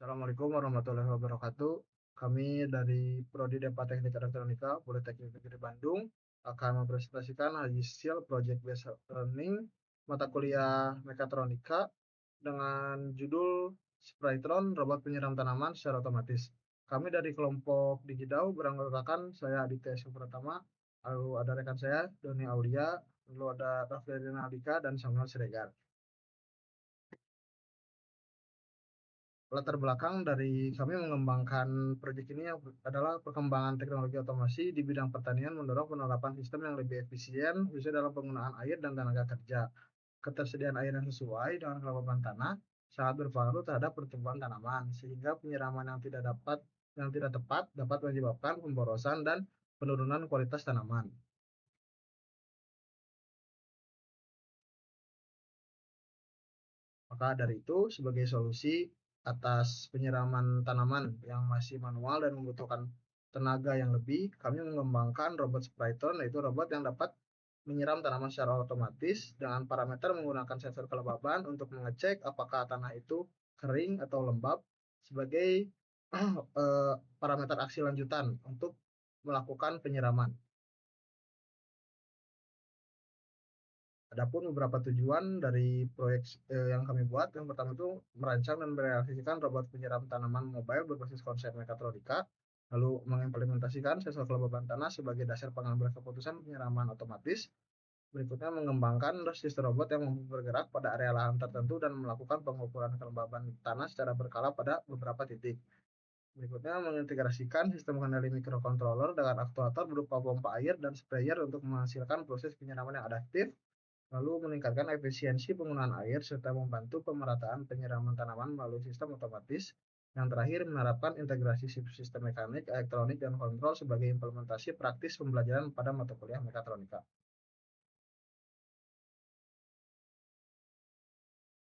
Assalamualaikum warahmatullahi wabarakatuh. Kami dari Prodi Depa Teknik Elektronika Politeknik Negeri Bandung akan mempresentasikan hasil Project Based Learning mata kuliah Mekatronika dengan judul Sprytron Robot Penyiram Tanaman secara otomatis. Kami dari kelompok Digidau beranggotakan saya Aditya Yusuf Pratama, lalu ada rekan saya Doni Aulia, lalu ada Raffi Aldika dan Samuel Siregar. Latar belakang dari kami mengembangkan proyek ini adalah perkembangan teknologi otomasi di bidang pertanian mendorong penerapan sistem yang lebih efisien, khususnya dalam penggunaan air dan tenaga kerja. Ketersediaan air yang sesuai dengan kelembaban tanah sangat berpengaruh terhadap pertumbuhan tanaman, sehingga penyiraman yang tidak tepat dapat menyebabkan pemborosan dan penurunan kualitas tanaman. Maka dari itu, sebagai solusi atas penyiraman tanaman yang masih manual dan membutuhkan tenaga yang lebih, kami mengembangkan robot Spryton, yaitu robot yang dapat menyiram tanaman secara otomatis dengan parameter menggunakan sensor kelembaban untuk mengecek apakah tanah itu kering atau lembab sebagai parameter aksi lanjutan untuk melakukan penyiraman. Adapun beberapa tujuan dari proyek yang kami buat, yang pertama itu merancang dan merealisasikan robot penyiram tanaman mobile berbasis konsep mekatronika, lalu mengimplementasikan sensor kelembaban tanah sebagai dasar pengambilan keputusan penyiraman otomatis. Berikutnya mengembangkan sistem robot yang mampu bergerak pada area lahan tertentu dan melakukan pengukuran kelembaban tanah secara berkala pada beberapa titik. Berikutnya mengintegrasikan sistem kendali microcontroller dengan aktuator berupa pompa air dan sprayer untuk menghasilkan proses penyiraman yang adaptif, lalu meningkatkan efisiensi penggunaan air serta membantu pemerataan penyiraman tanaman melalui sistem otomatis. Yang terakhir, menerapkan integrasi sistem mekanik, elektronik, dan kontrol sebagai implementasi praktis pembelajaran pada mata kuliah mekatronika.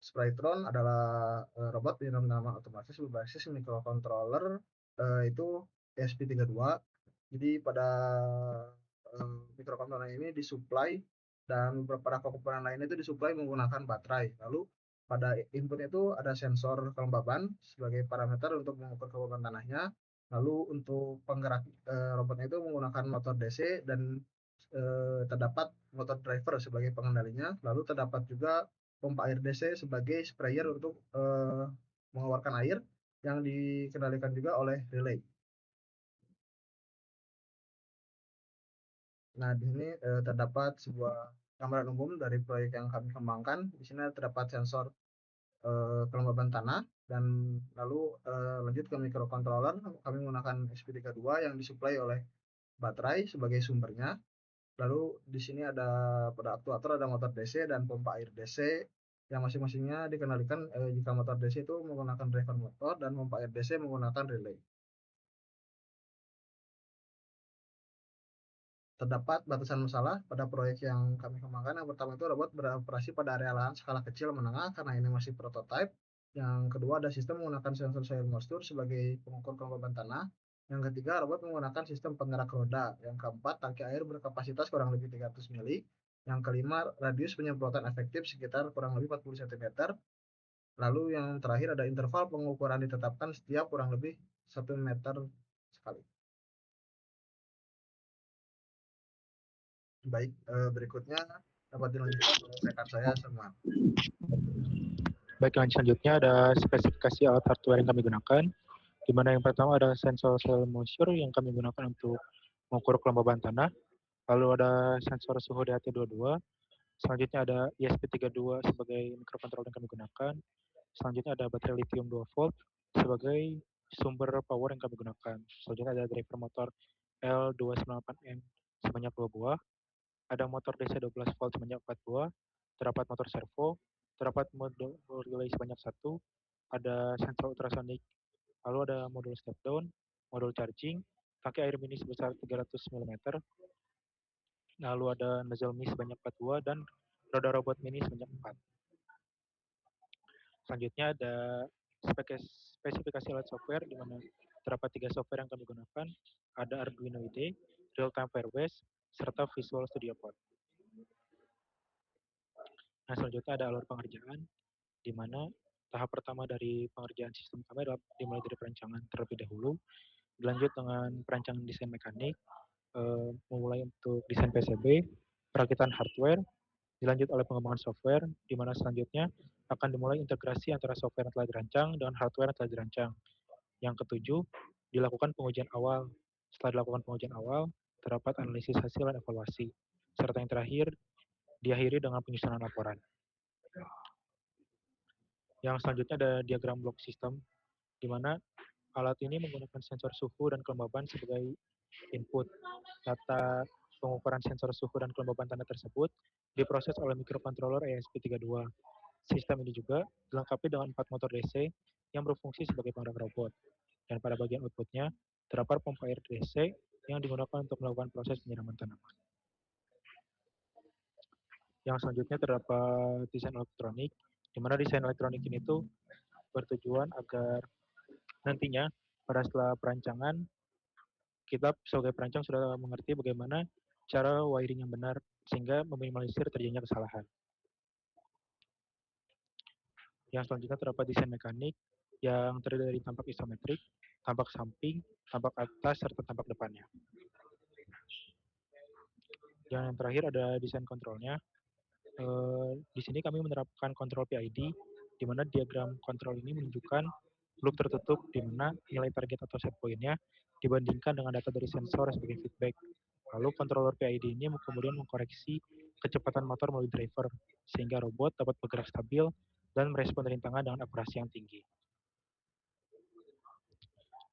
Sprytron adalah robot penyiram tanaman otomatis berbasis microcontroller, itu ESP32. Jadi pada microcontroller ini disuplai dan beberapa komponen lainnya itu disuplai menggunakan baterai. Lalu pada input itu ada sensor kelembaban sebagai parameter untuk mengukur kelembaban tanahnya. Lalu untuk penggerak robotnya itu menggunakan motor DC dan terdapat motor driver sebagai pengendalinya. Lalu terdapat juga pompa air DC sebagai sprayer untuk mengeluarkan air yang dikendalikan juga oleh relay. Nah, di sini terdapat sebuah gambaran umum dari proyek yang kami kembangkan. Di sini terdapat sensor kelembaban tanah dan lalu lanjut ke microcontroller. Kami menggunakan SP32 yang disuplai oleh baterai sebagai sumbernya. Lalu di sini ada pada aktuator ada motor DC dan pompa air DC yang masing-masingnya dikendalikan jika motor DC itu menggunakan driver motor dan pompa air DC menggunakan relay. Terdapat batasan masalah pada proyek yang kami kembangkan. Yang pertama itu robot beroperasi pada area lahan skala kecil menengah karena ini masih prototipe. Yang kedua ada sistem menggunakan sensor soil moisture sebagai pengukur kelembaban tanah. Yang ketiga robot menggunakan sistem penggerak roda. Yang keempat tangki air berkapasitas kurang lebih 300 mili. Yang kelima radius penyemprotan efektif sekitar kurang lebih 40 cm. Lalu yang terakhir ada interval pengukuran ditetapkan setiap kurang lebih 1 meter sekali. Baik, berikutnya dapat dilanjutkan oleh rekan saya semua. Baik, yang selanjutnya ada spesifikasi alat hardware yang kami gunakan, di mana yang pertama ada sensor soil moisture yang kami gunakan untuk mengukur kelembaban tanah, lalu ada sensor suhu DHT22, selanjutnya ada ESP32 sebagai mikrokontroller yang kami gunakan, selanjutnya ada baterai lithium 2 volt sebagai sumber power yang kami gunakan, selanjutnya ada driver motor L298M sebanyak 2 buah, ada motor DC 12 volt sebanyak 4 buah, terdapat motor servo, terdapat modul relay sebanyak 1, ada sensor ultrasonik, lalu ada modul step down, modul charging, tangki air mini sebesar 300 mm, lalu ada nozzle mini sebanyak 4 buah, dan roda robot mini sebanyak 4. Selanjutnya ada spesifikasi alat software, di mana terdapat 3 software yang kami gunakan, ada Arduino IDE, Real-Time Firebase, serta Visual Studio Code. Nah, selanjutnya ada alur pengerjaan, di mana Tahap pertama dari pengerjaan sistem kami adalah dimulai dari perancangan terlebih dahulu, dilanjut dengan perancangan desain mekanik, memulai untuk desain PCB, perakitan hardware, dilanjut oleh pengembangan software, di mana selanjutnya akan dimulai integrasi antara software yang telah dirancang dengan hardware yang telah dirancang. Yang ketujuh, dilakukan pengujian awal. Setelah dilakukan pengujian awal, terdapat analisis hasil dan evaluasi. Serta yang terakhir, diakhiri dengan penyusunan laporan. Yang selanjutnya ada diagram blok sistem, di mana alat ini menggunakan sensor suhu dan kelembaban sebagai input. Data pengukuran sensor suhu dan kelembaban tanda tersebut diproses oleh microcontroller ESP32. Sistem ini juga dilengkapi dengan 4 motor DC yang berfungsi sebagai penggerak robot. Dan pada bagian outputnya, terdapat pompa air DC yang digunakan untuk melakukan proses penyiraman tanaman. Yang selanjutnya terdapat desain elektronik, di mana desain elektronik ini tuh bertujuan agar nantinya pada setelah perancangan, kita sebagai perancang sudah mengerti bagaimana cara wiring yang benar sehingga meminimalisir terjadinya kesalahan. Yang selanjutnya terdapat desain mekanik yang terdiri dari tampak isometrik, tampak samping, tampak atas, serta tampak depannya. Yang terakhir ada desain kontrolnya. Di sini kami menerapkan kontrol PID, di mana diagram kontrol ini menunjukkan loop tertutup di mana nilai target atau set point-nya dibandingkan dengan data dari sensor sebagai feedback. Lalu controller PID ini kemudian mengkoreksi kecepatan motor melalui driver, sehingga robot dapat bergerak stabil dan merespon rintangan dengan akurasi yang tinggi.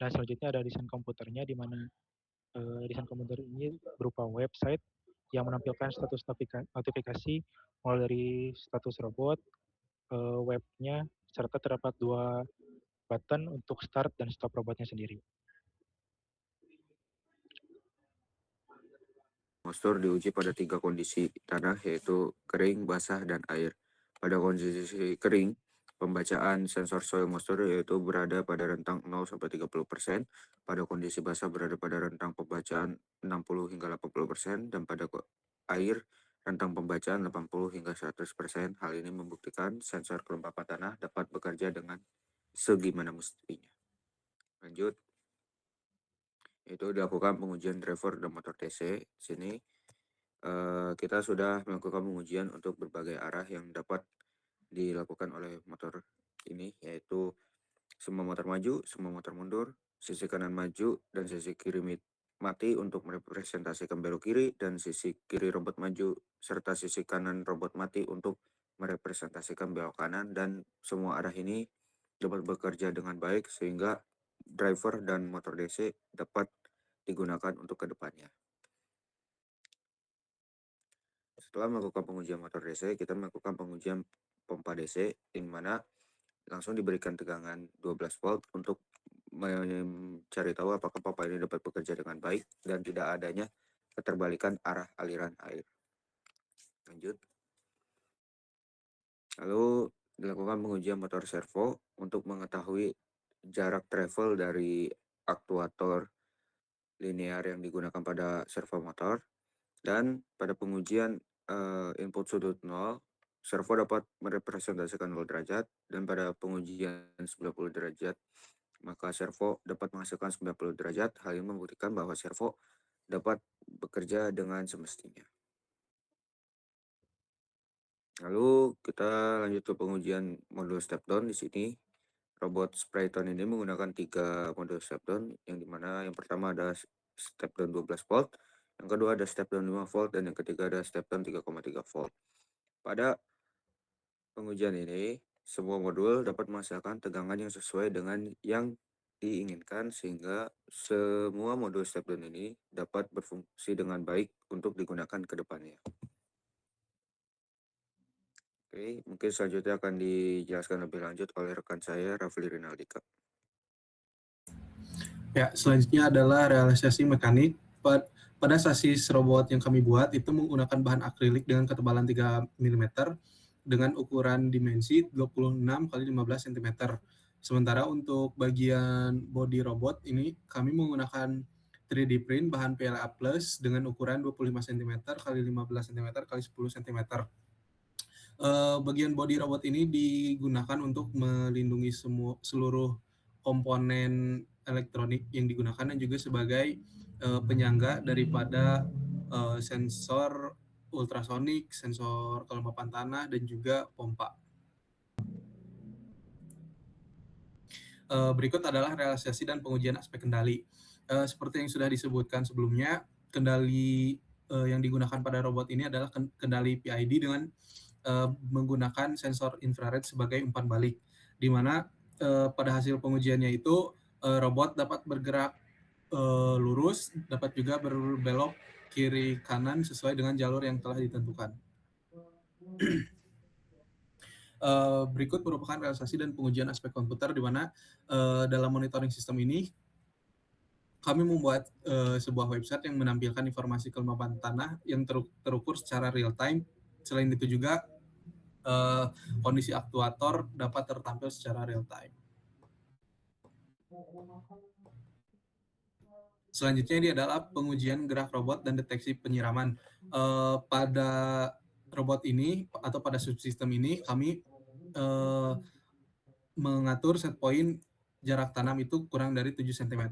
Dan selanjutnya ada desain komputernya, di mana desain komputer ini berupa website yang menampilkan status notifikasi mulai dari status robot, webnya, serta terdapat 2 button untuk start dan stop robotnya sendiri. Moisture diuji pada 3 kondisi tanah, yaitu kering, basah, dan air. Pada kondisi kering, pembacaan sensor soil moisture yaitu berada pada rentang 0-30%, pada kondisi basah berada pada rentang pembacaan 60 hingga 80%, dan pada air rentang pembacaan 80 hingga 100%. Hal ini membuktikan sensor kelembapan tanah dapat bekerja dengan segimana mestinya. Lanjut. Itu dilakukan pengujian driver dan motor DC. Di sini kita sudah melakukan pengujian untuk berbagai arah yang dapat dilakukan oleh motor ini, yaitu semua motor maju, semua motor mundur, sisi kanan maju, dan sisi kiri mati untuk merepresentasikan belok kiri, dan sisi kiri robot maju, serta sisi kanan robot mati untuk merepresentasikan belok kanan, dan semua arah ini dapat bekerja dengan baik sehingga driver dan motor DC dapat digunakan untuk kedepannya. Setelah melakukan pengujian motor DC, kita melakukan pengujian pompa DC, di mana langsung diberikan tegangan 12 volt untuk mencari tahu apakah pompa ini dapat bekerja dengan baik dan tidak adanya keterbalikan arah aliran air. Lanjut. Lalu dilakukan pengujian motor servo untuk mengetahui jarak travel dari aktuator linear yang digunakan pada servo motor. Dan pada pengujian input sudut 0, servo dapat merepresentasikan 0 derajat, dan pada pengujian 90 derajat, maka servo dapat menghasilkan 90 derajat. Hal ini membuktikan bahwa servo dapat bekerja dengan semestinya. Lalu kita lanjut ke pengujian modul step down. Di sini robot Sprayton ini menggunakan 3 modul step down, yang dimana yang pertama ada step down 12 volt, yang kedua ada step down 5 volt, dan yang ketiga ada step down 3,3 volt. Pada pengujian ini, semua modul dapat menghasilkan tegangan yang sesuai dengan yang diinginkan, sehingga semua modul step down ini dapat berfungsi dengan baik untuk digunakan ke depannya. Oke, mungkin selanjutnya akan dijelaskan lebih lanjut oleh rekan saya, Rafli Rinaldika. Ya, selanjutnya adalah realisasi mekanik. Pada sasis robot yang kami buat itu menggunakan bahan akrilik dengan ketebalan 3 mm dengan ukuran dimensi 26 x 15 cm. Sementara untuk bagian bodi robot ini kami menggunakan 3D print bahan PLA Plus dengan ukuran 25 cm x 15 cm x 10 cm. Bagian bodi robot ini digunakan untuk melindungi seluruh komponen elektronik yang digunakan dan juga sebagai penyangga daripada sensor ultrasonik, sensor kelembapan tanah, dan juga pompa. Berikut adalah realisasi dan pengujian aspek kendali. Seperti yang sudah disebutkan sebelumnya, kendali yang digunakan pada robot ini adalah kendali PID dengan menggunakan sensor infrared sebagai umpan balik, di mana pada hasil pengujiannya itu robot dapat bergerak lurus, dapat juga berbelok kiri kanan sesuai dengan jalur yang telah ditentukan. Berikut merupakan realisasi dan pengujian aspek komputer, di mana dalam monitoring sistem ini kami membuat sebuah website yang menampilkan informasi kelembapan tanah yang terukur secara real time. Selain itu juga kondisi aktuator dapat tertampil secara real time. Selanjutnya ini adalah pengujian gerak robot dan deteksi penyiraman. Pada robot ini atau pada subsistem ini kami mengatur set point jarak tanam itu kurang dari 7 cm,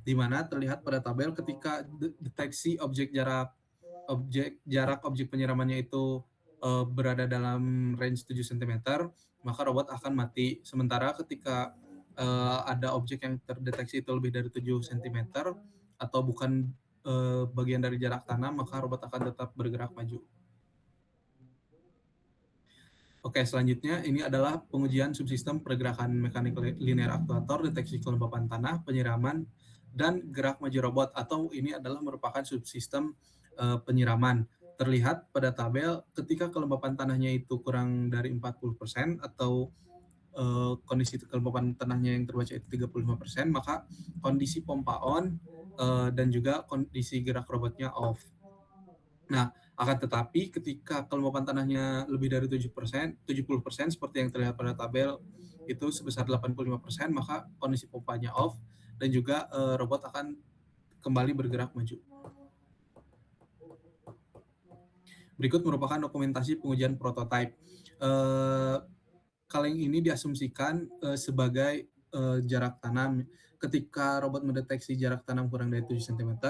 di mana terlihat pada tabel ketika deteksi jarak objek penyiramannya itu berada dalam range 7 cm, maka robot akan mati. Sementara ketika ada objek yang terdeteksi itu lebih dari 7 cm atau bukan bagian dari jarak tanam, maka robot akan tetap bergerak maju. Oke, selanjutnya ini adalah pengujian subsistem pergerakan mekanik linear aktuator, deteksi kelembapan tanah, penyiraman, dan gerak maju robot, atau ini adalah merupakan subsistem penyiraman. Terlihat pada tabel ketika kelembapan tanahnya itu kurang dari 40% atau kondisi kelembapan tanahnya yang terbaca itu 35%, maka kondisi pompa on dan juga kondisi gerak robotnya off. Nah, akan tetapi ketika kelembapan tanahnya lebih dari 70% seperti yang terlihat pada tabel itu sebesar 85%, maka kondisi pompanya off dan juga robot akan kembali bergerak maju. Berikut merupakan dokumentasi pengujian prototipe. Kaleng ini diasumsikan sebagai jarak tanam. Ketika robot mendeteksi jarak tanam kurang dari 7 cm,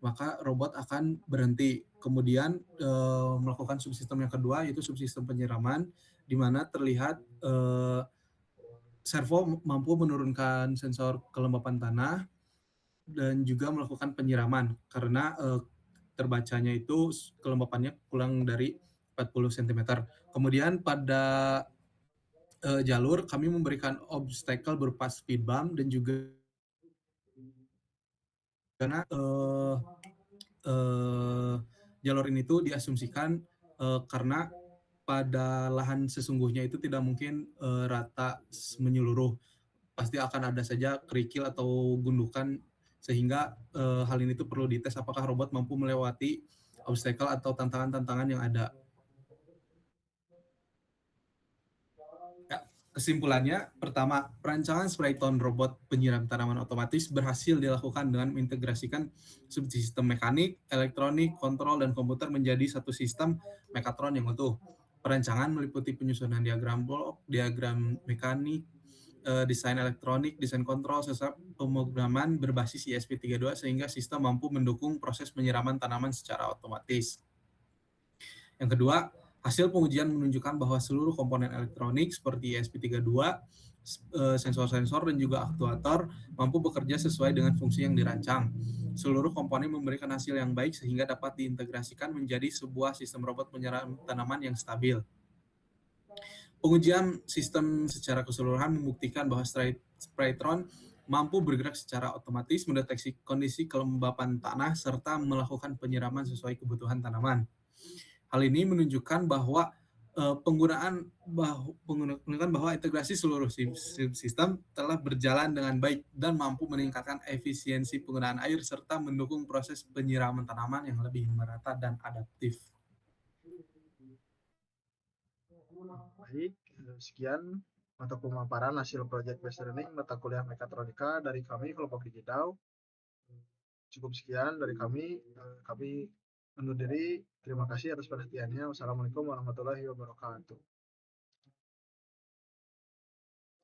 maka robot akan berhenti. Kemudian melakukan subsistem yang kedua, yaitu subsistem penyiraman, di mana terlihat servo mampu menurunkan sensor kelembapan tanah dan juga melakukan penyiraman karena terbacanya itu kelembapannya kurang dari 40 cm. Kemudian pada jalur kami memberikan obstacle berupa speed bump dan juga karena jalur ini tuh diasumsikan karena pada lahan sesungguhnya itu tidak mungkin rata menyeluruh, pasti akan ada saja kerikil atau gundukan, sehingga hal ini tuh perlu dites apakah robot mampu melewati obstacle atau tantangan-tantangan yang ada. Kesimpulannya, pertama, perancangan Sprayton robot penyiram tanaman otomatis berhasil dilakukan dengan mengintegrasikan subsistem mekanik, elektronik, kontrol, dan komputer menjadi satu sistem Megatron yang utuh. Perancangan meliputi penyusunan diagram blok, diagram mekanik, desain elektronik, desain kontrol, serta pemrograman berbasis ESP32 sehingga sistem mampu mendukung proses penyiraman tanaman secara otomatis. Yang kedua, hasil pengujian menunjukkan bahwa seluruh komponen elektronik seperti ESP32, sensor-sensor, dan juga aktuator mampu bekerja sesuai dengan fungsi yang dirancang. Seluruh komponen memberikan hasil yang baik sehingga dapat diintegrasikan menjadi sebuah sistem robot penyiram tanaman yang stabil. Pengujian sistem secara keseluruhan membuktikan bahwa Spraytron mampu bergerak secara otomatis, mendeteksi kondisi kelembapan tanah, serta melakukan penyiraman sesuai kebutuhan tanaman. Hal ini menunjukkan bahwa penggunaan bahwa integrasi seluruh sistem telah berjalan dengan baik dan mampu meningkatkan efisiensi penggunaan air serta mendukung proses penyiraman tanaman yang lebih merata dan adaptif. Baik, sekian mata pemaparan hasil project based learning mata kuliah mekatronika dari kami kelompok digital. Cukup sekian dari kami. Kami undur diri. Terima kasih atas perhatiannya. Wassalamualaikum warahmatullahi wabarakatuh.